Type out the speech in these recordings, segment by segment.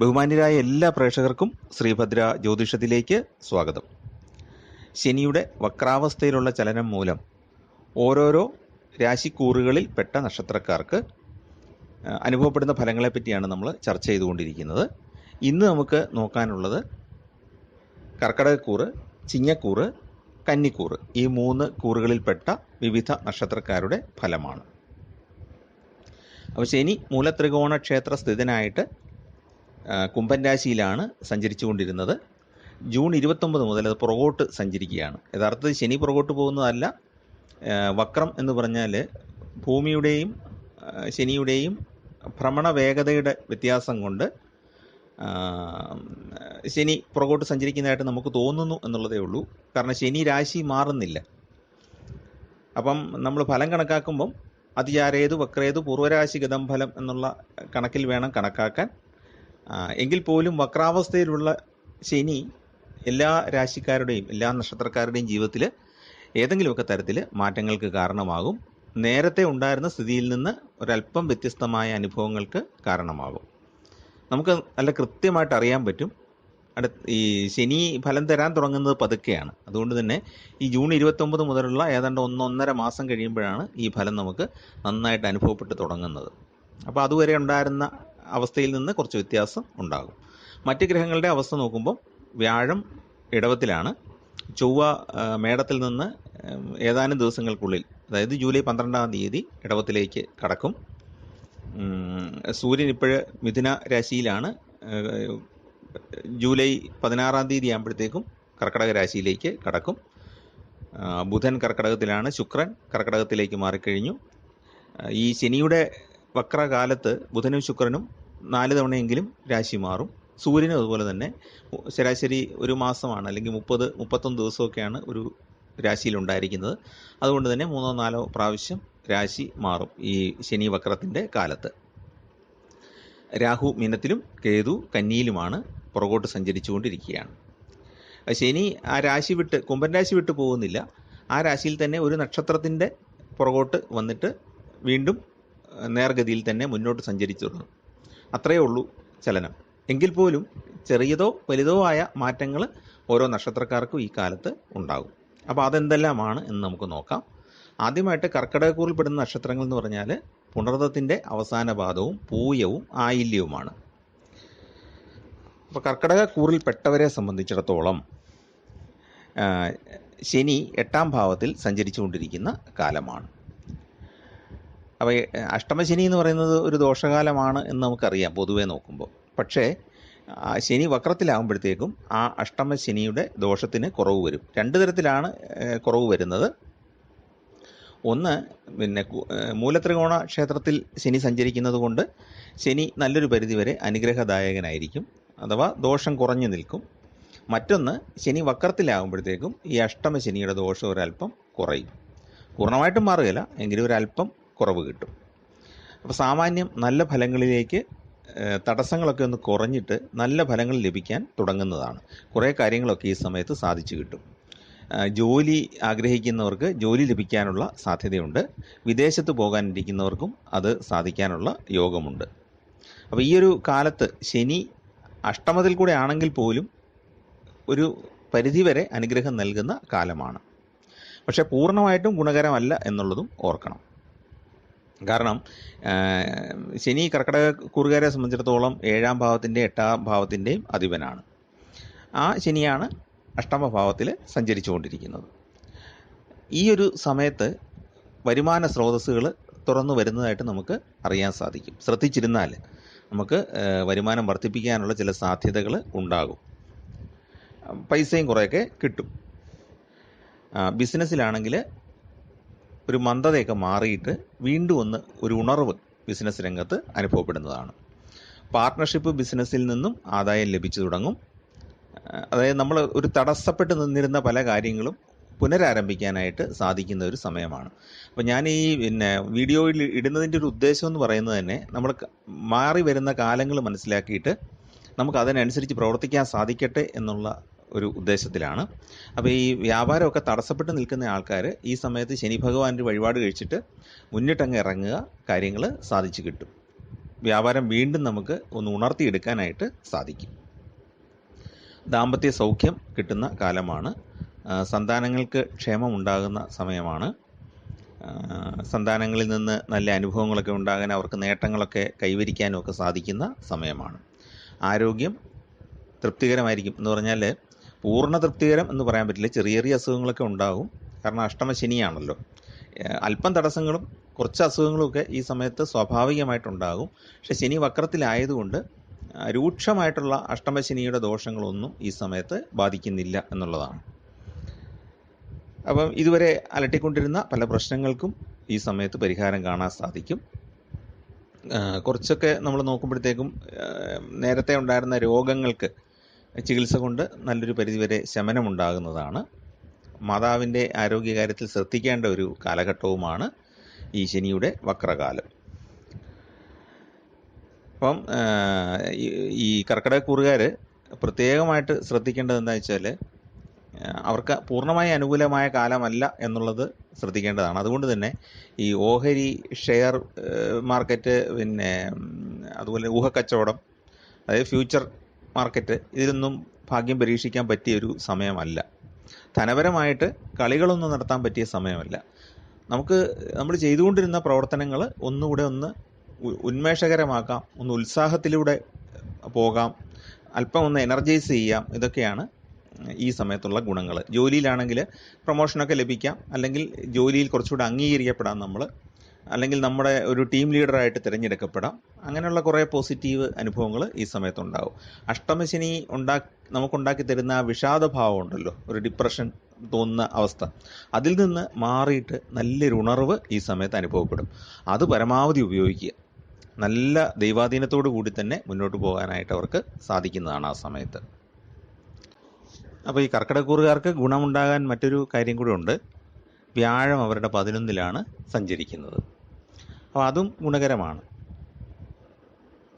ബഹുമാന്യരായ എല്ലാ പ്രേക്ഷകർക്കും ശ്രീഭദ്ര ജ്യോതിഷത്തിലേക്ക് സ്വാഗതം. ശനിയുടെ വക്രാവസ്ഥയിലുള്ള ചലനം മൂലം ഓരോരോ രാശിക്കൂറുകളിൽ പെട്ട നക്ഷത്രക്കാർക്ക് അനുഭവപ്പെടുന്ന ഫലങ്ങളെ പറ്റിയാണ് നമ്മൾ ചർച്ച ചെയ്തുകൊണ്ടിരിക്കുന്നത്. ഇന്ന് നമുക്ക് നോക്കാനുള്ളത് കർക്കടകക്കൂറ്, ചിങ്ങക്കൂറ്, കന്നിക്കൂറ്, ഈ 3 കൂറുകളിൽപ്പെട്ട വിവിധ നക്ഷത്രക്കാരുടെ ഫലമാണ്. അപ്പോൾ ശനി മൂലത്രികോണ ക്ഷേത്ര സ്ഥിതനായിട്ട് കുംഭൻ രാശിയിലാണ് സഞ്ചരിച്ചു കൊണ്ടിരുന്നത്. ജൂൺ 29 മുതൽ അത് പുറകോട്ട് സഞ്ചരിക്കുകയാണ്. യഥാർത്ഥത്തിൽ ശനി പുറകോട്ട് പോകുന്നതല്ല. വക്രം എന്ന് പറഞ്ഞാൽ ഭൂമിയുടെയും ശനിയുടെയും ഭ്രമണ വേഗതയുടെ വ്യത്യാസം കൊണ്ട് ശനി പുറകോട്ട് സഞ്ചരിക്കുന്നതായിട്ട് നമുക്ക് തോന്നുന്നു എന്നുള്ളതേ ഉള്ളൂ. കാരണം ശനി രാശി മാറുന്നില്ല. അപ്പം നമ്മൾ ഫലം കണക്കാക്കുമ്പം അതിചാരേതു വക്രേതു പൂർവരാശി ഗതം ഫലം എന്നുള്ള കണക്കിൽ വേണം കണക്കാക്കാൻ. എങ്കിൽ പോലും വക്രാവസ്ഥയിലുള്ള ശനി എല്ലാ രാശിക്കാരുടെയും എല്ലാ നക്ഷത്രക്കാരുടെയും ജീവിതത്തിൽ ഏതെങ്കിലുമൊക്കെ തരത്തിൽ മാറ്റങ്ങൾക്ക് കാരണമാകും. നേരത്തെ ഉണ്ടായിരുന്ന സ്ഥിതിയിൽ നിന്ന് ഒരല്പം വ്യത്യസ്തമായ അനുഭവങ്ങൾക്ക് കാരണമാകും. നമുക്ക് നല്ല കൃത്യമായിട്ട് അറിയാൻ പറ്റും. ഈ ശനി ഫലം തരാൻ തുടങ്ങുന്നത് പതുക്കെയാണ്. അതുകൊണ്ട് തന്നെ ഈ ജൂൺ 29 മുതലുള്ള ഏതാണ്ട് 1-1.5 മാസം കഴിയുമ്പോഴാണ് ഈ ഫലം നമുക്ക് നന്നായിട്ട് അനുഭവപ്പെട്ട് തുടങ്ങുന്നത്. അപ്പോൾ അതുവരെ ഉണ്ടായിരുന്ന അവസ്ഥയിൽ നിന്ന് കുറച്ച് വ്യത്യാസം ഉണ്ടാകും. മറ്റ് ഗ്രഹങ്ങളുടെ അവസ്ഥ നോക്കുമ്പോൾ വ്യാഴം ഇടവത്തിലാണ്, ചൊവ്വ മേടത്തിൽ നിന്ന് ഏതാനും ദിവസങ്ങൾക്കുള്ളിൽ, അതായത് ജൂലൈ 12-ാം തീയതി ഇടവത്തിലേക്ക് കടക്കും. സൂര്യൻ ഇപ്പോഴ് മിഥുന രാശിയിലാണ്. ജൂലൈ 16-ാം തീയതി ആകുമ്പോഴത്തേക്കും കർക്കടക രാശിയിലേക്ക് കടക്കും. ബുധൻ കർക്കടകത്തിലാണ്, ശുക്രൻ കർക്കടകത്തിലേക്ക് മാറിക്കഴിഞ്ഞു. ഈ ശനിയുടെ വക്രകാലത്ത് ബുധനും ശുക്രനും 4 തവണയെങ്കിലും രാശി മാറും. സൂര്യനും അതുപോലെ തന്നെ ശരാശരി ഒരു മാസമാണ്, അല്ലെങ്കിൽ 30-31 ദിവസമൊക്കെയാണ് ഒരു രാശിയിലുണ്ടായിരിക്കുന്നത്. അതുകൊണ്ട് തന്നെ 3-4 പ്രാവശ്യം രാശി മാറും ഈ ശനി വക്രത്തിൻ്റെ കാലത്ത്. രാഹു മീനത്തിലും കേതു കന്നിയിലുമാണ് പുറകോട്ട് സഞ്ചരിച്ചുകൊണ്ടിരിക്കുകയാണ്. ശനി ആ രാശി വിട്ട്, കുംഭൻ രാശി വിട്ട് പോകുന്നില്ല. ആ രാശിയിൽ തന്നെ ഒരു നക്ഷത്രത്തിൻ്റെ പുറകോട്ട് വന്നിട്ട് വീണ്ടും നേർഗതിയിൽ തന്നെ മുന്നോട്ട് സഞ്ചരിച്ചു തുടങ്ങും. അത്രയേ ഉള്ളൂ ചലനം. എങ്കിൽ പോലും ചെറിയതോ വലുതോ ആയ മാറ്റങ്ങൾ ഓരോ നക്ഷത്രക്കാർക്കും ഈ കാലത്ത് ഉണ്ടാകും. അപ്പോൾ അതെന്തെല്ലാമാണ് എന്ന് നമുക്ക് നോക്കാം. ആദ്യമായിട്ട് കർക്കടകക്കൂറിൽ പെടുന്ന നക്ഷത്രങ്ങൾ എന്ന് പറഞ്ഞാൽ പുണർദത്തിൻ്റെ അവസാന പാദവും പൂയവും ആയില്യവുമാണ്. അപ്പോൾ കർക്കടകക്കൂറിൽ പെട്ടവരെ സംബന്ധിച്ചിടത്തോളം ശനി 8-ാം ഭാവത്തിൽ സഞ്ചരിച്ചുകൊണ്ടിരിക്കുന്ന കാലമാണ്. അപ്പോൾ അഷ്ടമശനി എന്ന് പറയുന്നത് ഒരു ദോഷകാലമാണ് എന്ന് നമുക്കറിയാം പൊതുവേ നോക്കുമ്പോൾ. പക്ഷേ ശനി വക്രത്തിലാകുമ്പോഴത്തേക്കും ആ അഷ്ടമശനിയുടെ ദോഷത്തിന് കുറവ് വരും. 2 തരത്തിലാണ് കുറവ് വരുന്നത്. ഒന്ന്, മൂലത്രികോണ ക്ഷേത്രത്തിൽ ശനി സഞ്ചരിക്കുന്നത് കൊണ്ട് ശനി നല്ലൊരു പരിധിവരെ അനുഗ്രഹദായകനായിരിക്കും, അഥവാ ദോഷം കുറഞ്ഞു നിൽക്കും. മറ്റൊന്ന്, ശനി വക്രത്തിലാകുമ്പോഴത്തേക്കും ഈ അഷ്ടമശനിയുടെ ദോഷം ഒരല്പം കുറയും. പൂർണ്ണമായിട്ടും മാറുകയില്ല, എങ്കിലും ഒരല്പം കുറവ് കിട്ടും. അപ്പോൾ സാമാന്യം നല്ല ഫലങ്ങളിലേക്ക് തടസ്സങ്ങളൊക്കെ ഒന്ന് കുറഞ്ഞിട്ട് നല്ല ഫലങ്ങൾ ലഭിക്കാൻ തുടങ്ങുന്നതാണ്. കുറേ കാര്യങ്ങളൊക്കെ ഈ സമയത്ത് സാധിച്ചു കിട്ടും. ജോലി ആഗ്രഹിക്കുന്നവർക്ക് ജോലി ലഭിക്കാനുള്ള സാധ്യതയുണ്ട്. വിദേശത്ത് പോകാനിരിക്കുന്നവർക്കും അത് സാധിക്കാനുള്ള യോഗമുണ്ട്. അപ്പോൾ ഈ ഒരു കാലത്ത് ശനി അഷ്ടമത്തിൽ കൂടെ ആണെങ്കിൽ പോലും ഒരു പരിധിവരെ അനുഗ്രഹം നൽകുന്ന കാലമാണ്. പക്ഷേ പൂർണ്ണമായിട്ടും ഗുണകരമല്ല എന്നുള്ളതും ഓർക്കണം. കാരണം ശനി കർക്കടകക്കൂറുകാരെ സംബന്ധിച്ചിടത്തോളം 7-ാം ഭാവത്തിൻ്റെയും 8-ാം ഭാവത്തിൻ്റെയും അധിപനാണ്. ആ ശനിയാണ് അഷ്ടമഭാവത്തിൽ സഞ്ചരിച്ചുകൊണ്ടിരിക്കുന്നത്. ഈ ഒരു സമയത്ത് വരുമാന സ്രോതസ്സുകൾ തുറന്നു വരുന്നതായിട്ട് നമുക്ക് അറിയാൻ സാധിക്കും. ശ്രദ്ധിച്ചിരുന്നാൽ നമുക്ക് വരുമാനം വർദ്ധിപ്പിക്കാനുള്ള ചില സാധ്യതകൾ ഉണ്ടാകും. പൈസയും കുറേയൊക്കെ കിട്ടും. ബിസിനസ്സിലാണെങ്കിൽ ഒരു മന്ദതയൊക്കെ മാറിയിട്ട് വീണ്ടും ഒരു ഉണർവ് ബിസിനസ് രംഗത്ത് അനുഭവപ്പെടുന്നതാണ്. പാർട്ട്ണർഷിപ്പ് ബിസിനസ്സിൽ നിന്നും ആദായം ലഭിച്ചു തുടങ്ങും. അതായത് നമ്മൾ ഒരു തടസ്സപ്പെട്ട് നിന്നിരുന്ന പല കാര്യങ്ങളും പുനരാരംഭിക്കാനായിട്ട് സാധിക്കുന്ന ഒരു സമയമാണ്. അപ്പോൾ ഞാൻ ഈ വീഡിയോയിൽ ഇടുന്നതിൻ്റെ ഒരു ഉദ്ദേശം എന്ന് പറയുന്നത് തന്നെ നമ്മൾ മാറി വരുന്ന കാലങ്ങൾ മനസ്സിലാക്കിയിട്ട് നമുക്ക് അതിനനുസരിച്ച് പ്രവർത്തിക്കാൻ സാധിക്കട്ടെ എന്നുള്ള ഒരു ഉദ്ദേശത്തിലാണ്. അപ്പോൾ ഈ വ്യാപാരമൊക്കെ തടസ്സപ്പെട്ട് നിൽക്കുന്ന ആൾക്കാർ ഈ സമയത്ത് ശനി ഭഗവാന്റെ വഴിപാട് കഴിച്ചിട്ട് മുന്നിട്ടങ്ങ് ഇറങ്ങുക, കാര്യങ്ങൾ സാധിച്ചു കിട്ടും. വ്യാപാരം വീണ്ടും നമുക്ക് ഒന്ന് ഉണർത്തിയെടുക്കാനായിട്ട് സാധിക്കും. ദാമ്പത്യ സൗഖ്യം കിട്ടുന്ന കാലമാണ്. സന്താനങ്ങൾക്ക് ക്ഷേമമുണ്ടാകുന്ന സമയമാണ്. സന്താനങ്ങളിൽ നിന്ന് നല്ല അനുഭവങ്ങളൊക്കെ ഉണ്ടാകാൻ, അവർക്ക് നേട്ടങ്ങളൊക്കെ കൈവരിക്കാനും ഒക്കെ സാധിക്കുന്ന സമയമാണ്. ആരോഗ്യം തൃപ്തികരമായിരിക്കും എന്ന് പറഞ്ഞാൽ പൂർണ്ണ തൃപ്തികരം എന്ന് പറയാൻ പറ്റില്ല. ചെറിയ ചെറിയ അസുഖങ്ങളൊക്കെ ഉണ്ടാകും. കാരണം അഷ്ടമശനിയാണല്ലോ. അല്പം തടസ്സങ്ങളും കുറച്ച് അസുഖങ്ങളുമൊക്കെ ഈ സമയത്ത് സ്വാഭാവികമായിട്ടുണ്ടാകും. പക്ഷെ ശനി വക്രത്തിലായതുകൊണ്ട് രൂക്ഷമായിട്ടുള്ള അഷ്ടമശനിയുടെ ദോഷങ്ങളൊന്നും ഈ സമയത്ത് ബാധിക്കുന്നില്ല എന്നുള്ളതാണ്. അപ്പം ഇതുവരെ അലട്ടിക്കൊണ്ടിരുന്ന പല പ്രശ്നങ്ങൾക്കും ഈ സമയത്ത് പരിഹാരം കാണാൻ സാധിക്കും. കുറച്ചൊക്കെ നമ്മൾ നോക്കുമ്പോഴത്തേക്കും നേരത്തെ ഉണ്ടായിരുന്ന രോഗങ്ങൾക്ക് ചികിത്സ കൊണ്ട് നല്ലൊരു പരിധിവരെ ശമനമുണ്ടാകുന്നതാണ്. മാതാവിൻ്റെ ആരോഗ്യകാര്യത്തിൽ ശ്രദ്ധിക്കേണ്ട ഒരു കാലഘട്ടവുമാണ് ഈ ശനിയുടെ വക്രകാലം. അപ്പം ഈ കർക്കിടകക്കൂറുകാർ പ്രത്യേകമായിട്ട് ശ്രദ്ധിക്കേണ്ടത് എന്താ വെച്ചാൽ, അവർക്ക് പൂർണ്ണമായി അനുകൂലമായ കാലമല്ല എന്നുള്ളത് ശ്രദ്ധിക്കേണ്ടതാണ്. അതുകൊണ്ട് തന്നെ ഈ ഓഹരി, ഷെയർ മാർക്കറ്റ്, പിന്നെ അതുപോലെ ഊഹക്കച്ചവടം, അതായത് ഫ്യൂച്ചർ മാർക്കറ്റ്, ഇതിലൊന്നും ഭാഗ്യം പരീക്ഷിക്കാൻ പറ്റിയ ഒരു സമയമല്ല. ധനപരമായിട്ട് കളികളൊന്നും നടത്താൻ പറ്റിയ സമയമല്ല. നമ്മൾ ചെയ്തുകൊണ്ടിരുന്ന പ്രവർത്തനങ്ങൾ ഒന്നുകൂടെ ഒന്ന് ഉന്മേഷകരമാക്കാം, ഒന്ന് ഉത്സാഹത്തിലൂടെ പോകാം, അല്പം ഒന്ന് എനർജൈസ് ചെയ്യാം. ഇതൊക്കെയാണ് ഈ സമയത്തുള്ള ഗുണങ്ങൾ. ജോലിയിലാണെങ്കിൽ പ്രൊമോഷനൊക്കെ ലഭിക്കാം, അല്ലെങ്കിൽ ജോലിയിൽ കുറച്ചുകൂടെ അംഗീകരിക്കപ്പെടാം നമ്മൾ, അല്ലെങ്കിൽ നമ്മുടെ ഒരു ടീം ലീഡറായിട്ട് തിരഞ്ഞെടുക്കപ്പെടാം. അങ്ങനെയുള്ള കുറേ പോസിറ്റീവ് അനുഭവങ്ങൾ ഈ സമയത്തുണ്ടാവും. അഷ്ടമശനി നമുക്കുണ്ടാക്കി തരുന്ന ആ വിഷാദഭാവം ഉണ്ടല്ലോ, ഒരു ഡിപ്രഷൻ തോന്നുന്ന അവസ്ഥ, അതിൽ നിന്ന് മാറിയിട്ട് നല്ലൊരു ഉണർവ് ഈ സമയത്ത് അനുഭവപ്പെടും. അത് പരമാവധി ഉപയോഗിക്കുക. നല്ല ദൈവാധീനത്തോടു കൂടി തന്നെ മുന്നോട്ട് പോകാനായിട്ട് അവർക്ക് സാധിക്കുന്നതാണ് ആ സമയത്ത്. അപ്പോൾ ഈ കർക്കിടകക്കൂറുകാർക്ക് ഗുണമുണ്ടാകാൻ മറ്റൊരു കാര്യം കൂടെ ഉണ്ട്. വ്യാഴം അവരുടെ 11ലാണ് സഞ്ചരിക്കുന്നത്. അപ്പോൾ അതും ഗുണകരമാണ്.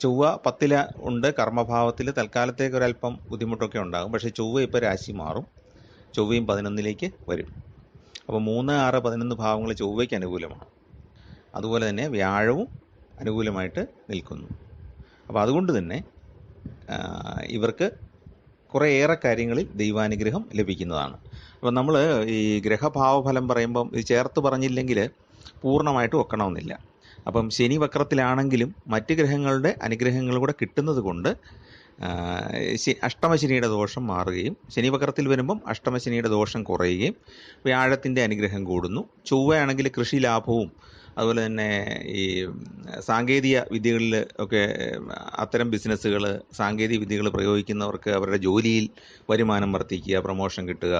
ചൊവ്വ 10 ഉണ്ട്, കർമ്മഭാവത്തിൽ. തൽക്കാലത്തേക്ക് ഒരല്പം ബുദ്ധിമുട്ടൊക്കെ ഉണ്ടാകും. പക്ഷേ ചൊവ്വ ഇപ്പോൾ രാശി മാറും, ചൊവ്വയും 11ലേക്ക് വരും. അപ്പോൾ 3, 6, 11 ഭാവങ്ങൾ ചൊവ്വയ്ക്ക് അനുകൂലമാണ്. അതുപോലെ തന്നെ വ്യാഴവും അനുകൂലമായിട്ട് നിൽക്കുന്നു. അപ്പോൾ അതുകൊണ്ട് തന്നെ ഇവർക്ക് കുറേയേറെ കാര്യങ്ങളിൽ ദൈവാനുഗ്രഹം ലഭിക്കുന്നതാണ്. അപ്പോൾ നമ്മൾ ഈ ഗ്രഹഭാവഫലം പറയുമ്പം ഇത് ചേർത്ത് പറഞ്ഞില്ലെങ്കിൽ പൂർണ്ണമായിട്ട് ഒക്കണമെന്നില്ല. അപ്പം ശനി വക്രത്തിലാണെങ്കിലും മറ്റ് ഗ്രഹങ്ങളുടെ അനുഗ്രഹങ്ങൾ കൂടെ കിട്ടുന്നത് കൊണ്ട് അഷ്ടമശനിയുടെ ദോഷം മാറുകയും, ശനി വക്രത്തിൽ വരുമ്പം അഷ്ടമശനിയുടെ ദോഷം കുറയുകയും വ്യാഴത്തിൻ്റെ അനുഗ്രഹം കൂടുന്നു. ചൊവ്വയാണെങ്കിൽ കൃഷി ലാഭവും അതുപോലെ തന്നെ ഈ സാങ്കേതിക വിദ്യകളിൽ ഒക്കെ അത്തരം ബിസിനസ്സുകൾ, സാങ്കേതിക വിദ്യകൾ പ്രയോഗിക്കുന്നവർക്ക് അവരുടെ ജോലിയിൽ വരുമാനം വർദ്ധിക്കുക, പ്രൊമോഷൻ കിട്ടുക,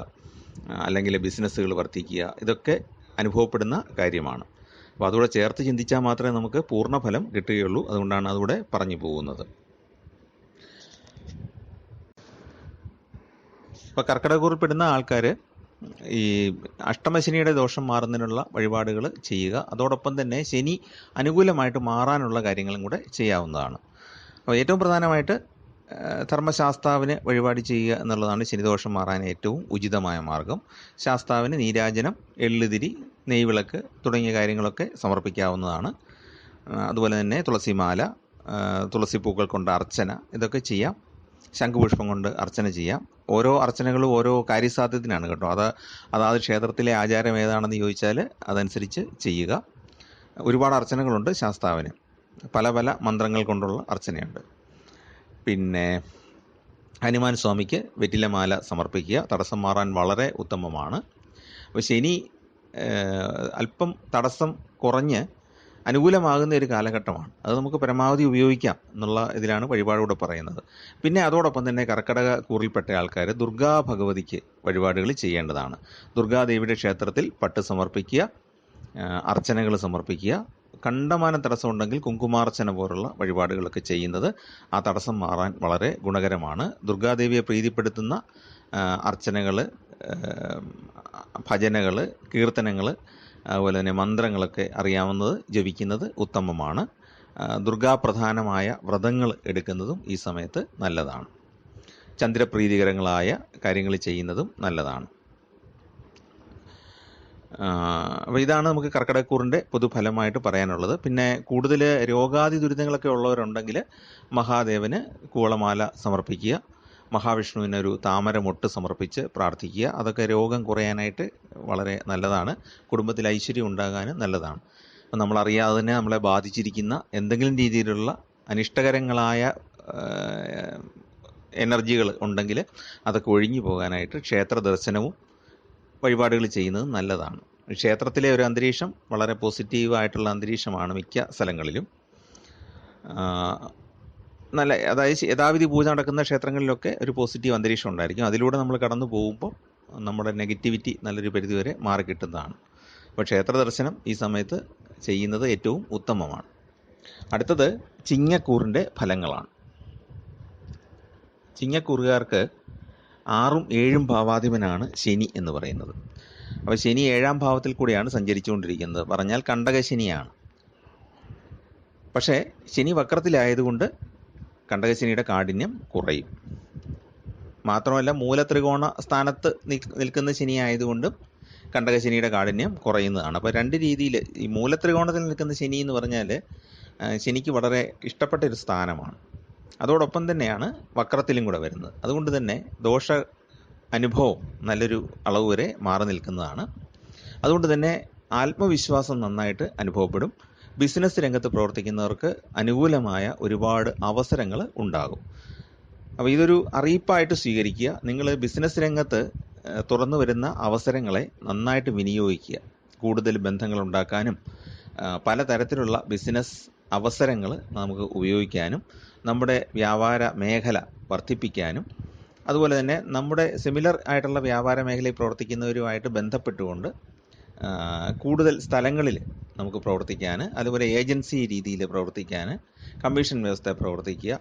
അല്ലെങ്കിൽ ബിസിനസ്സുകൾ വർദ്ധിക്കുക, ഇതൊക്കെ അനുഭവപ്പെടുന്ന കാര്യമാണ്. അപ്പോൾ അതുകൂടെ ചേർത്ത് ചിന്തിച്ചാൽ മാത്രമേ നമുക്ക് പൂർണ്ണഫലം കിട്ടുകയുള്ളൂ. അതുകൊണ്ടാണ് അതുകൂടെ പറഞ്ഞു പോകുന്നത്. ഇപ്പോൾ കർക്കിടകക്കൂറിൽപ്പെടുന്ന ആൾക്കാർ ഈ അഷ്ടമശനിയുടെ ദോഷം മാറുന്നതിനുള്ള വഴിപാടുകൾ ചെയ്യുക. അതോടൊപ്പം തന്നെ ശനി അനുകൂലമായിട്ട് മാറാനുള്ള കാര്യങ്ങളും കൂടെ ചെയ്യാവുന്നതാണ്. അപ്പോൾ ഏറ്റവും പ്രധാനമായിട്ട് ധർമ്മശാസ്താവിന് വഴിപാട് ചെയ്യുക എന്നുള്ളതാണ് ശനിദോഷം മാറാൻ ഏറ്റവും ഉചിതമായ മാർഗം. ശാസ്താവിന് നീരാജനം, എള്ളുതിരി, നെയ്വിളക്ക് തുടങ്ങിയ കാര്യങ്ങളൊക്കെ സമർപ്പിക്കാവുന്നതാണ്. അതുപോലെ തന്നെ തുളസിമാല, തുളസിപ്പൂക്കൾ കൊണ്ട് അർച്ചന, ഇതൊക്കെ ചെയ്യാം. ശംഖുപുഷ്പം കൊണ്ട് അർച്ചന ചെയ്യാം. ഓരോ അർച്ചനകളും ഓരോ കാര്യസാധ്യത്തിനാണ് കേട്ടോ. അതാത് ക്ഷേത്രത്തിലെ ആചാരം ഏതാണെന്ന് ചോദിച്ചാൽ അതനുസരിച്ച് ചെയ്യുക. ഒരുപാട് അർച്ചനകളുണ്ട് ശാസ്താവിന്, പല പല മന്ത്രങ്ങൾ കൊണ്ടുള്ള അർച്ചനയുണ്ട്. പിന്നെ ഹനുമാൻ സ്വാമിക്ക് വെറ്റിലമാല സമർപ്പിക്കുക, തടസ്സം മാറാൻ വളരെ ഉത്തമമാണ്. അപ്പോൾ ശനി അല്പം തടസ്സം കുറഞ്ഞ് അനുകൂലമാകുന്ന ഒരു കാലഘട്ടമാണ്. അത് നമുക്ക് പരമാവധി ഉപയോഗിക്കാം എന്നുള്ള ഇതിലാണ് വഴിപാടുകൂടെ പറയുന്നത്. പിന്നെ അതോടൊപ്പം തന്നെ കർക്കിടക കൂറിൽപ്പെട്ട ആൾക്കാർ ദുർഗാ ഭഗവതിക്ക് വഴിപാടുകൾ ചെയ്യേണ്ടതാണ്. ദുർഗാദേവിയുടെ ക്ഷേത്രത്തിൽ പട്ട് സമർപ്പിക്കുക, അർച്ചനകൾ സമർപ്പിക്കുക. കണ്ടമാനം തടസ്സം ഉണ്ടെങ്കിൽ കുങ്കുമാർച്ചന പോലുള്ള വഴിപാടുകളൊക്കെ ചെയ്യുന്നത് ആ തടസ്സം മാറാൻ വളരെ ഗുണകരമാണ്. ദുർഗാദേവിയെ പ്രീതിപ്പെടുത്തുന്ന അർച്ചനകൾ, ഭജനകൾ, കീർത്തനങ്ങൾ, അതുപോലെ തന്നെ മന്ത്രങ്ങളൊക്കെ അറിയാവുന്നത് ജപിക്കുന്നത് ഉത്തമമാണ്. ദുർഗാപ്രധാനമായ വ്രതങ്ങൾ എടുക്കുന്നതും ഈ സമയത്ത് നല്ലതാണ്. ചന്ദ്രപ്രീതികരങ്ങളായ കാര്യങ്ങൾ ചെയ്യുന്നതും നല്ലതാണ്. അപ്പോൾ ഇതാണ് നമുക്ക് കർക്കിടകക്കൂറിൻ്റെ പൊതുഫലമായിട്ട് പറയാനുള്ളത്. പിന്നെ കൂടുതൽ രോഗാദി ദുരിതങ്ങളൊക്കെ ഉള്ളവരുണ്ടെങ്കിൽ മഹാദേവന് കൂവളമാല സമർപ്പിക്കുക, മഹാവിഷ്ണുവിന് ഒരു താമരമൊട്ട് സമർപ്പിച്ച് പ്രാർത്ഥിക്കുക. അതൊക്കെ രോഗം കുറയാനായിട്ട് വളരെ നല്ലതാണ്, കുടുംബത്തിൽ ഐശ്വര്യം ഉണ്ടാകാനും നല്ലതാണ്. അപ്പം നമ്മളറിയാതെ തന്നെ നമ്മളെ ബാധിച്ചിരിക്കുന്ന എന്തെങ്കിലും രീതിയിലുള്ള അനിഷ്ടകരങ്ങളായ എനർജികൾ ഉണ്ടെങ്കിൽ അതൊക്കെ ഒഴിഞ്ഞു പോകാനായിട്ട് ക്ഷേത്ര ദർശനവും വഴിപാടുകൾ ചെയ്യുന്നത് നല്ലതാണ്. ക്ഷേത്രത്തിലെ ഒരു അന്തരീക്ഷം വളരെ പോസിറ്റീവായിട്ടുള്ള അന്തരീക്ഷമാണ് മിക്ക സ്ഥലങ്ങളിലും. നല്ല, അതായത് യഥാവിധി പൂജ നടക്കുന്ന ക്ഷേത്രങ്ങളിലൊക്കെ ഒരു പോസിറ്റീവ് അന്തരീക്ഷം ഉണ്ടായിരിക്കും. അതിലൂടെ നമ്മൾ കടന്നു പോകുമ്പോൾ നമ്മുടെ നെഗറ്റിവിറ്റി നല്ലൊരു പരിധിവരെ മാറിക്കിട്ടുന്നതാണ്. അപ്പോൾ ക്ഷേത്ര ദർശനം ഈ സമയത്ത് ചെയ്യുന്നത് ഏറ്റവും ഉത്തമമാണ്. അടുത്തത് ചിങ്ങക്കൂറിൻ്റെ ഫലങ്ങളാണ്. ചിങ്ങക്കൂറുകാർക്ക് 6ഉം 7ഉം ഭാവാധിപനാണ് ശനി എന്ന് പറയുന്നത്. അപ്പോൾ ശനി 7ാം ഭാവത്തിൽ കൂടിയാണ് സഞ്ചരിച്ചുകൊണ്ടിരിക്കുന്നത്, പറഞ്ഞാൽ കണ്ടകശനിയാണ്. പക്ഷേ ശനി വക്രത്തിലായതുകൊണ്ട് കണ്ടകശനിയുടെ കാഠിന്യം കുറയും. മാത്രമല്ല മൂലത്രികോണ സ്ഥാനത്ത് നിൽക്കുന്ന ശനി ആയതുകൊണ്ടും കണ്ടകശനിയുടെ കാഠിന്യം കുറയുന്നതാണ്. അപ്പോൾ രണ്ട് രീതിയിൽ, ഈ മൂലത്രികോണത്തിൽ നിൽക്കുന്ന ശനി എന്ന് പറഞ്ഞാൽ ശനിക്ക് വളരെ ഇഷ്ടപ്പെട്ട ഒരു സ്ഥാനമാണ്. അതോടൊപ്പം തന്നെയാണ് വക്രത്തിലും കൂടെ വരുന്നത്. അതുകൊണ്ട് തന്നെ ദോഷ അനുഭവം നല്ലൊരു അളവ് വരെ മാറി നിൽക്കുന്നതാണ്. അതുകൊണ്ട് തന്നെ ആത്മവിശ്വാസം നന്നായിട്ട് അനുഭവപ്പെടും. ബിസിനസ് രംഗത്ത് പ്രവർത്തിക്കുന്നവർക്ക് അനുകൂലമായ ഒരുപാട് അവസരങ്ങൾ ഉണ്ടാകും. അപ്പോൾ ഇതൊരു അറിയിപ്പായിട്ട് സ്വീകരിക്കുക. നിങ്ങൾ ബിസിനസ് രംഗത്ത് തുറന്നു വരുന്ന അവസരങ്ങളെ നന്നായിട്ട് വിനിയോഗിക്കുക. കൂടുതൽ ബന്ധങ്ങൾ ഉണ്ടാക്കാനും പലതരത്തിലുള്ള ബിസിനസ് അവസരങ്ങൾ നമുക്ക് ഉപയോഗിക്കാനും നമ്മുടെ വ്യാപാര മേഖല വർദ്ധിപ്പിക്കാനും അതുപോലെ തന്നെ നമ്മുടെ സിമിലർ ആയിട്ടുള്ള വ്യാപാര മേഖലയിൽ പ്രവർത്തിക്കുന്നവരുമായിട്ട് ബന്ധപ്പെട്ടുകൊണ്ട് കൂടുതൽ സ്ഥലങ്ങളിൽ നമുക്ക് പ്രവർത്തിക്കാൻ, അതുപോലെ ഏജൻസി രീതിയിൽ പ്രവർത്തിക്കാൻ, കമ്മീഷൻ വ്യവസ്ഥ പ്രവർത്തിക്കുക,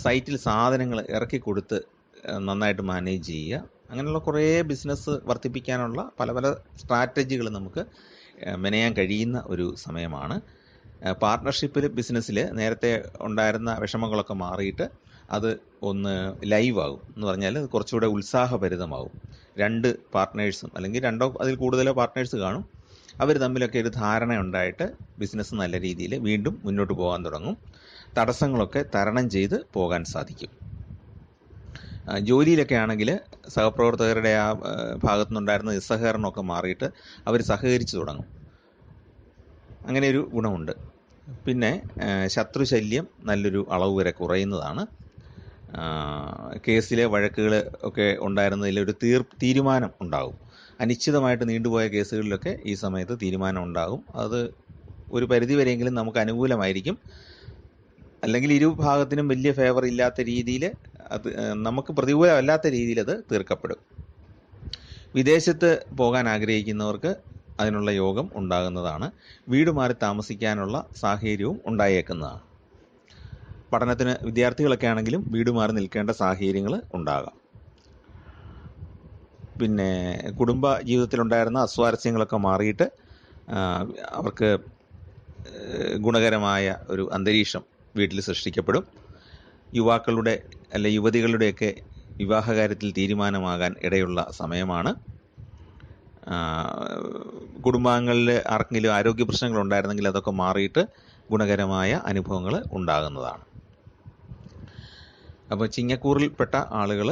സൈറ്റിൽ സാധനങ്ങൾ ഇറക്കി കൊടുത്ത് നന്നായിട്ട് മാനേജ് ചെയ്യുക, അങ്ങനെയുള്ള കുറേ ബിസിനസ് വർദ്ധിപ്പിക്കാനുള്ള പല പല സ്ട്രാറ്റജികൾ നമുക്ക് മെനയാൻ കഴിയുന്ന ഒരു സമയമാണ്. പാർട്ട്ണർഷിപ്പിൽ ബിസിനസ്സിൽ നേരത്തെ ഉണ്ടായിരുന്ന വിഷമങ്ങളൊക്കെ മാറിയിട്ട് അത് ഒന്ന് ലൈവാകും എന്ന് പറഞ്ഞാൽ അത് കുറച്ചുകൂടെ ഉത്സാഹഭരിതമാകും. 2 പാർട്ട്നേഴ്സും അല്ലെങ്കിൽ 2ഓ അതിൽ കൂടുതലോ പാർട്ട്നേഴ്സ് കാണും. അവർ തമ്മിലൊക്കെ ഒരു ധാരണ ഉണ്ടായിട്ട് ബിസിനസ് നല്ല രീതിയിൽ വീണ്ടും മുന്നോട്ട് പോകാൻ തുടങ്ങും. തടസ്സങ്ങളൊക്കെ തരണം ചെയ്ത് പോകാൻ സാധിക്കും. ജോലിയിലൊക്കെ ആണെങ്കിൽ സഹപ്രവർത്തകരുടെ ആ ഭാഗത്തുനിന്നുണ്ടായിരുന്ന നിസ്സഹകരണമൊക്കെ മാറിയിട്ട് അവർ സഹകരിച്ചു തുടങ്ങും. അങ്ങനെ ഒരു ഗുണമുണ്ട്. പിന്നെ ശത്രുശല്യം നല്ലൊരു അളവ് വരെ കുറയുന്നതാണ്. കേസിലെ വഴക്കുകൾ ഒക്കെ ഉണ്ടായിരുന്നതിൽ ഒരു തീരുമാനം ഉണ്ടാകും. അനിശ്ചിതമായിട്ട് നീണ്ടുപോയ കേസുകളിലൊക്കെ ഈ സമയത്ത് തീരുമാനം ഉണ്ടാകും. അത് ഒരു പരിധിവരെയെങ്കിലും നമുക്ക് അനുകൂലമായിരിക്കും. അല്ലെങ്കിൽ ഇരുഭാഗത്തിനും വലിയ ഫേവർ ഇല്ലാത്ത രീതിയിൽ, അത് നമുക്ക് പ്രതികൂലമല്ലാത്ത രീതിയിൽ അത് തീർക്കപ്പെടും. വിദേശത്ത് പോകാൻ ആഗ്രഹിക്കുന്നവർക്ക് അതിനുള്ള യോഗം ഉണ്ടാകുന്നതാണ്. വീട് മാറി താമസിക്കാനുള്ള സാഹചര്യവും ഉണ്ടായേക്കുന്നതാണ്. പഠനത്തിന് വിദ്യാർത്ഥികളൊക്കെ ആണെങ്കിലും വീട് മാറി നിൽക്കേണ്ട സാഹചര്യങ്ങൾ ഉണ്ടാകാം. പിന്നെ കുടുംബ ജീവിതത്തിലുണ്ടായിരുന്ന അസ്വാരസ്യങ്ങളൊക്കെ മാറിയിട്ട് അവർക്ക് ഗുണകരമായ ഒരു അന്തരീക്ഷം വീട്ടിൽ സൃഷ്ടിക്കപ്പെടും. യുവാക്കളുടെ അല്ലെ യുവതികളുടെയൊക്കെ വിവാഹകാര്യത്തിൽ തീരുമാനമാകാൻ ഇടയുള്ള സമയമാണ്. കുടുംബാംഗങ്ങളിൽ ആർക്കെങ്കിലും ആരോഗ്യ പ്രശ്നങ്ങൾ ഉണ്ടായിരുന്നെങ്കിൽ അതൊക്കെ മാറിയിട്ട് ഗുണകരമായ അനുഭവങ്ങൾ ഉണ്ടാകുന്നതാണ്. അപ്പോൾ ചിങ്ങക്കൂറിൽപ്പെട്ട ആളുകൾ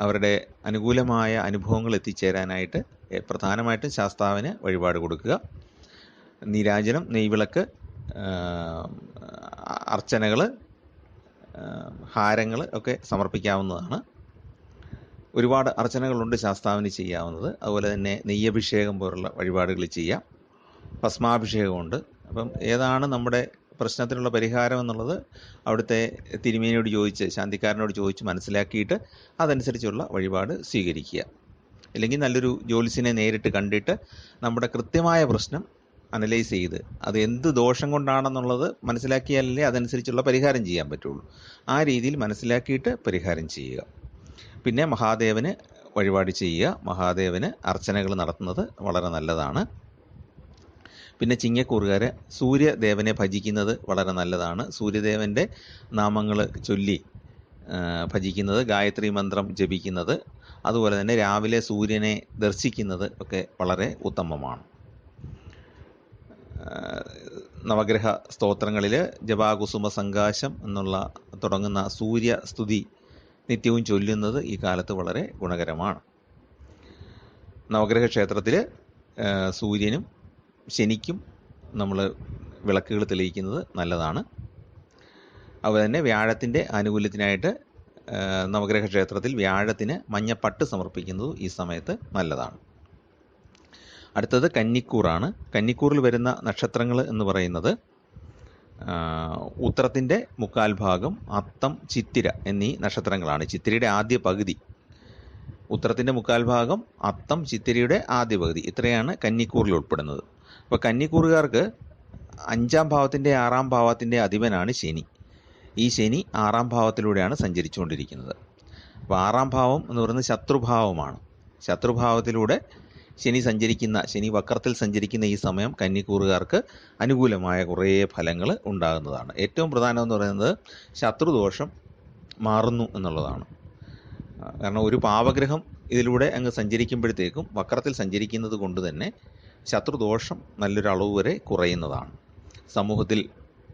അവരുടെ അനുകൂലമായ അനുഭവങ്ങൾ എത്തിച്ചേരാനായിട്ട് പ്രധാനമായിട്ടും ശാസ്താവിന് വഴിപാട് കൊടുക്കുക. നീരാജനം, നെയ്വിളക്ക്, അർച്ചനകൾ, ഹാരങ്ങൾ ഒക്കെ സമർപ്പിക്കാവുന്നതാണ്. ഒരുപാട് അർച്ചനകളുണ്ട് ശാസ്താവിന് ചെയ്യാവുന്നത്. അതുപോലെ തന്നെ നെയ്യഭിഷേകം പോലുള്ള വഴിപാടുകൾ ചെയ്യാം. ഭസ്മാഭിഷേകമുണ്ട്. അപ്പം ഏതാണ് നമ്മുടെ പ്രശ്നത്തിനുള്ള പരിഹാരം എന്നുള്ളത് അവിടുത്തെ തിരുമേനിയോട് ചോദിച്ച്, ശാന്തിക്കാരനോട് ചോദിച്ച് മനസ്സിലാക്കിയിട്ട് അതനുസരിച്ചുള്ള വഴിപാട് സ്വീകരിക്കുക. അല്ലെങ്കിൽ നല്ലൊരു ജ്യോത്സ്യനെ നേരിട്ട് കണ്ടിട്ട് നമ്മുടെ കൃത്യമായ പ്രശ്നം അനലൈസ് ചെയ്ത് അത് എന്ത് ദോഷം കൊണ്ടാണെന്നുള്ളത് മനസ്സിലാക്കിയാലല്ലേ അതനുസരിച്ചുള്ള പരിഹാരം ചെയ്യാൻ പറ്റുള്ളൂ. ആ രീതിയിൽ മനസ്സിലാക്കിയിട്ട് പരിഹാരം ചെയ്യുക. പിന്നെ മഹാദേവന് വഴിപാട് ചെയ്യുക. മഹാദേവന് അർച്ചനകൾ നടത്തുന്നത് വളരെ നല്ലതാണ്. പിന്നെ ചിങ്ങക്കൂറുകാർ സൂര്യദേവനെ ഭജിക്കുന്നത് വളരെ നല്ലതാണ്. സൂര്യദേവൻ്റെ നാമങ്ങൾ ചൊല്ലി ഭജിക്കുന്നത്, ഗായത്രി മന്ത്രം ജപിക്കുന്നത്, അതുപോലെ തന്നെ രാവിലെ സൂര്യനെ ദർശിക്കുന്നത് ഒക്കെ വളരെ ഉത്തമമാണ്. നവഗ്രഹ സ്തോത്രങ്ങളിൽ ജപാകുസുമ സങ്കാശം എന്നുള്ള തുടങ്ങുന്ന സൂര്യ സ്തുതി നിത്യവും ചൊല്ലുന്നത് ഈ കാലത്ത് വളരെ ഗുണകരമാണ്. നവഗ്രഹ ക്ഷേത്രത്തിൽ സൂര്യനും ശനിക്കും നമ്മൾ വിളക്കുകൾ തെളിയിക്കുന്നത് നല്ലതാണ്. അതുപോലെ തന്നെ വ്യാഴത്തിൻ്റെ ആനുകൂല്യത്തിനായിട്ട് നവഗ്രഹ ക്ഷേത്രത്തിൽ വ്യാഴത്തിന് മഞ്ഞപ്പട്ട് സമർപ്പിക്കുന്നത് ഈ സമയത്ത് നല്ലതാണ്. അടുത്തത് കന്നിക്കൂറാണ്. കന്നിക്കൂറിൽ വരുന്ന നക്ഷത്രങ്ങൾ എന്ന് പറയുന്നത് ഉത്രത്തിൻ്റെ മുക്കാൽ ഭാഗം, അത്തം, ചിത്തിര എന്നീ നക്ഷത്രങ്ങളാണ്. ചിത്തിരയുടെ ആദ്യ പകുതി, ഉത്രത്തിൻ്റെ മുക്കാൽ ഭാഗം, അത്തം, ചിത്തിരയുടെ ആദ്യ പകുതി, ഇത്രയാണ് കന്നിക്കൂറിൽ ഉൾപ്പെടുന്നത്. അപ്പോൾ കന്നിക്കൂറുകാർക്ക് 5ാം ഭാവത്തിൻ്റെ 6ാം ഭാവത്തിൻ്റെ അധിപനാണ് ശനി. ഈ ശനി 6ാം ഭാവത്തിലൂടെയാണ് സഞ്ചരിച്ചുകൊണ്ടിരിക്കുന്നത്. അപ്പോൾ 6ാം ഭാവം എന്ന് പറയുന്നത് ശത്രുഭാവമാണ്. ശത്രുഭാവത്തിലൂടെ ശനി വക്രത്തിൽ സഞ്ചരിക്കുന്ന ഈ സമയം കന്നിക്കൂറുകാർക്ക് അനുകൂലമായ കുറേ ഫലങ്ങൾ ഉണ്ടാകുന്നതാണ്. ഏറ്റവും പ്രധാനം എന്ന് പറയുന്നത് ശത്രുദോഷം മാറുന്നു എന്നുള്ളതാണ്. കാരണം ഒരു പാവഗ്രഹം ഇതിലൂടെ അങ്ങ് സഞ്ചരിക്കുമ്പോഴത്തേക്കും വക്രത്തിൽ സഞ്ചരിക്കുന്നത് കൊണ്ട് തന്നെ ശത്രുദോഷം നല്ലൊരു അളവ് വരെ കുറയുന്നതാണ്. സമൂഹത്തിൽ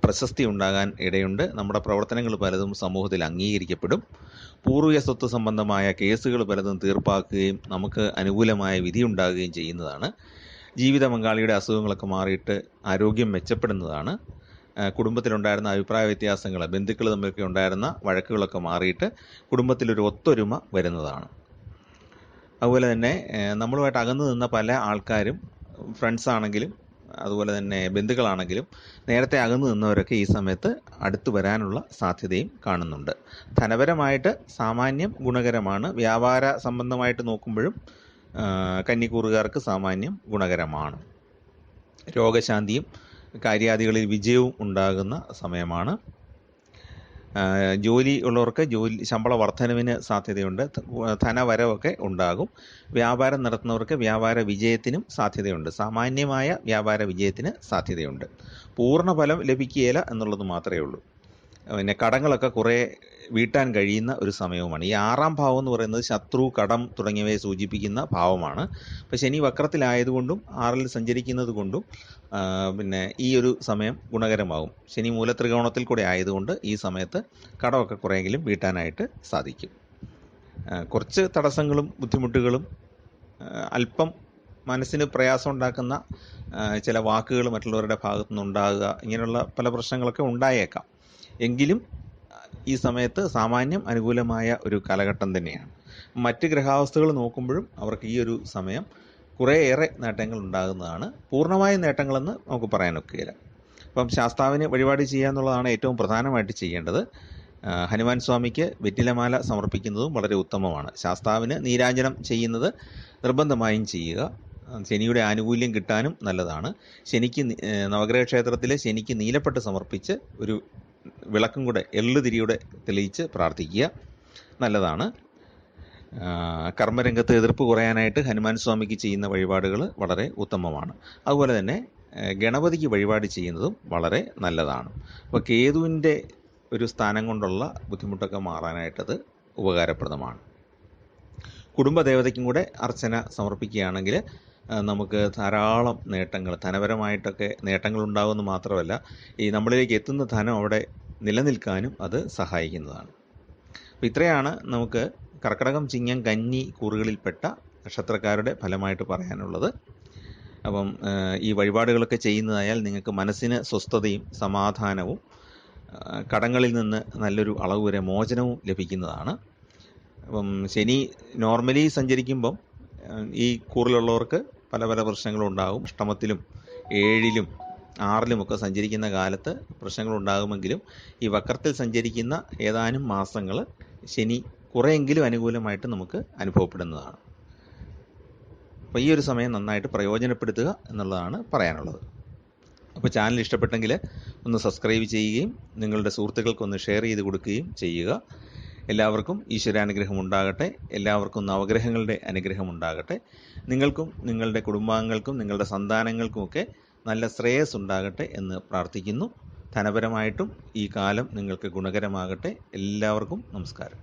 പ്രശസ്തി ഉണ്ടാകാൻ ഇടയുണ്ട്. നമ്മുടെ പ്രവർത്തനങ്ങൾ പലതും സമൂഹത്തിൽ അംഗീകരിക്കപ്പെടും. പൂർവിക സ്വത്ത് സംബന്ധമായ കേസുകൾ പലതും തീർപ്പാക്കുകയും നമുക്ക് അനുകൂലമായ വിധി ഉണ്ടാകുകയും ചെയ്യുന്നതാണ്. ജീവിത പങ്കാളിയുടെ അസുഖങ്ങളൊക്കെ മാറിയിട്ട് ആരോഗ്യം മെച്ചപ്പെടുന്നതാണ്. കുടുംബത്തിലുണ്ടായിരുന്ന അഭിപ്രായ വ്യത്യാസങ്ങൾ, ബന്ധുക്കൾ തമ്മിലൊക്കെ ഉണ്ടായിരുന്ന വഴക്കുകളൊക്കെ മാറിയിട്ട് കുടുംബത്തിലൊരു ഒത്തൊരുമ വരുന്നതാണ്. അതുപോലെ തന്നെ നമ്മളുമായിട്ട് അകന്നു നിന്ന പല ആൾക്കാരും, ഫ്രണ്ട്സ് ആണെങ്കിലും അതുപോലെ തന്നെ ബന്ധുക്കളാണെങ്കിലും നേരത്തെ അകന്നു നിന്നവരൊക്കെ ഈ സമയത്ത് അടുത്തു വരാനുള്ള സാധ്യതയും കാണുന്നുണ്ട്. ധനപരമായിട്ട് സാമാന്യം ഗുണകരമാണ്. വ്യാപാര സംബന്ധമായിട്ട് നോക്കുമ്പോഴും കന്നിക്കൂറുകാർക്ക് സാമാന്യം ഗുണകരമാണ്. രോഗശാന്തിയും കാര്യാദികളിൽ വിജയവും ഉണ്ടാകുന്ന സമയമാണ്. ജോലി ഉള്ളവർക്ക് ശമ്പള വർധനവിന് സാധ്യതയുണ്ട്. ധനവരവൊക്കെ ഉണ്ടാകും. വ്യാപാരം നടത്തുന്നവർക്ക് വ്യാപാര വിജയത്തിനും സാധ്യതയുണ്ട്. സാമാന്യമായ വ്യാപാര വിജയത്തിന് സാധ്യതയുണ്ട്. പൂർണ്ണ ഫലം ലഭിക്കുകയില്ല എന്നുള്ളത് മാത്രമേ ഉള്ളൂ. പിന്നെ കടങ്ങളൊക്കെ കുറേ വീട്ടാൻ കഴിയുന്ന ഒരു സമയവുമാണ്. ഈ 6ാം ഭാവം എന്ന് പറയുന്നത് ശത്രു, കടം തുടങ്ങിയവയെ സൂചിപ്പിക്കുന്ന ഭാവമാണ്. അപ്പോൾ ശനി വക്രത്തിലായതുകൊണ്ടും 6ൽ സഞ്ചരിക്കുന്നത് കൊണ്ടും പിന്നെ ഈ ഒരു സമയം ഗുണകരമാകും. ശനി മൂലത്രികോണത്തിൽ കൂടെ ആയതുകൊണ്ട് ഈ സമയത്ത് കടമൊക്കെ കുറേയെങ്കിലും വീട്ടാനായിട്ട് സാധിക്കും. കുറച്ച് തടസ്സങ്ങളും ബുദ്ധിമുട്ടുകളും അല്പം മനസ്സിന് പ്രയാസം ഉണ്ടാക്കുന്ന ചില വാക്കുകൾ മറ്റുള്ളവരുടെ ഭാഗത്തു നിന്നുണ്ടാകുക, ഇങ്ങനെയുള്ള പല പ്രശ്നങ്ങളൊക്കെ ഉണ്ടായേക്കാം. എങ്കിലും ഈ സമയത്ത് സാമാന്യം അനുകൂലമായ ഒരു കാലഘട്ടം തന്നെയാണ്. മറ്റ് ഗ്രഹാവസ്ഥകൾ നോക്കുമ്പോഴും അവർക്ക് ഈ ഒരു സമയം കുറേയേറെ നേട്ടങ്ങൾ ഉണ്ടാകുന്നതാണ്. പൂർണ്ണമായ നേട്ടങ്ങളെന്ന് നമുക്ക് പറയാനൊക്കുകയില്ല. അപ്പം ശാസ്താവിന് വഴിപാട് ചെയ്യുക എന്നുള്ളതാണ് ഏറ്റവും പ്രധാനമായിട്ട് ചെയ്യേണ്ടത്. ഹനുമാൻ സ്വാമിക്ക് വെറ്റിലമാല സമർപ്പിക്കുന്നതും വളരെ ഉത്തമമാണ്. ശാസ്താവിന് നീരാഞ്ജനം ചെയ്യുന്നത് നിർബന്ധമായും ചെയ്യുക. ശനിയുടെ ആനുകൂല്യം കിട്ടാനും നല്ലതാണ്. നവഗ്രഹ ക്ഷേത്രത്തിൽ ശനിക്ക് നീലപ്പട്ട് സമർപ്പിച്ച് ഒരു വിളക്കും കൂടെ എള്ളുതിരിയുടെ തെളിയിച്ച് പ്രാർത്ഥിക്കുക, നല്ലതാണ്. കർമ്മരംഗത്ത് എതിർപ്പ് കുറയാനായിട്ട് ഹനുമാൻ സ്വാമിക്ക് ചെയ്യുന്ന വഴിപാടുകൾ വളരെ ഉത്തമമാണ്. അതുപോലെ തന്നെ ഗണപതിക്ക് വഴിപാട് ചെയ്യുന്നതും വളരെ നല്ലതാണ്. അപ്പോൾ കേതുവിൻ്റെ ഒരു സ്ഥാനം കൊണ്ടുള്ള ബുദ്ധിമുട്ടൊക്കെ മാറാനായിട്ടത് ഉപകാരപ്രദമാണ്. കുടുംബദേവതയ്ക്കും കൂടെ അർച്ചന സമർപ്പിക്കുകയാണെങ്കിൽ നമുക്ക് ധാരാളം നേട്ടങ്ങൾ, ധനപരമായിട്ടൊക്കെ നേട്ടങ്ങൾ ഉണ്ടാകുമെന്ന് മാത്രമല്ല, ഈ നമ്മളിലേക്ക് എത്തുന്ന ധനം അവിടെ നിലനിൽക്കാനും അത് സഹായിക്കുന്നതാണ്. അപ്പോൾ ഇത്രയാണ് നമുക്ക് കർക്കിടകം, ചിങ്ങം, കന്നി കൂറുകളിൽപ്പെട്ട നക്ഷത്രക്കാരുടെ ഫലമായിട്ട് പറയാനുള്ളത്. അപ്പം ഈ വഴിപാടുകളൊക്കെ ചെയ്യുന്നതായാൽ നിങ്ങൾക്ക് മനസ്സിന് സ്വസ്ഥതയും സമാധാനവും കടങ്ങളിൽ നിന്ന് നല്ലൊരു അളവ് വരെ മോചനവും ലഭിക്കുന്നതാണ്. അപ്പം ശനി നോർമലി സഞ്ചരിക്കുമ്പം ഈ കൂറിലുള്ളവർക്ക് പല പല പ്രശ്നങ്ങളും ഉണ്ടാകും. അഷ്ടമത്തിലും 7ലും 6ലുമൊക്കെ സഞ്ചരിക്കുന്ന കാലത്ത് പ്രശ്നങ്ങളുണ്ടാകുമെങ്കിലും ഈ വക്രത്തിൽ സഞ്ചരിക്കുന്ന ഏതാനും മാസങ്ങൾ ശനി കുറേയെങ്കിലും അനുകൂലമായിട്ട് നമുക്ക് അനുഭവപ്പെടുന്നതാണ്. അപ്പോൾ ഈ ഒരു സമയം നന്നായിട്ട് പ്രയോജനപ്പെടുത്തുക എന്നുള്ളതാണ് പറയാനുള്ളത്. അപ്പോൾ ചാനൽ ഇഷ്ടപ്പെട്ടെങ്കിൽ ഒന്ന് സബ്സ്ക്രൈബ് ചെയ്യുകയും നിങ്ങളുടെ സുഹൃത്തുക്കൾക്കൊന്ന് ഷെയർ ചെയ്ത് കൊടുക്കുകയും ചെയ്യുക. എല്ലാവർക്കും ഈശ്വരാനുഗ്രഹം ഉണ്ടാകട്ടെ. എല്ലാവർക്കും നവഗ്രഹങ്ങളുടെ അനുഗ്രഹം ഉണ്ടാകട്ടെ. നിങ്ങൾക്കും നിങ്ങളുടെ കുടുംബാംഗങ്ങൾക്കും നിങ്ങളുടെ സന്താനങ്ങൾക്കുമൊക്കെ നല്ല ശ്രേയസ് ഉണ്ടാകട്ടെ എന്ന് പ്രാർത്ഥിക്കുന്നു. ധനപരമായിട്ടും ഈ കാലം നിങ്ങൾക്ക് ഗുണകരമാകട്ടെ. എല്ലാവർക്കും നമസ്കാരം.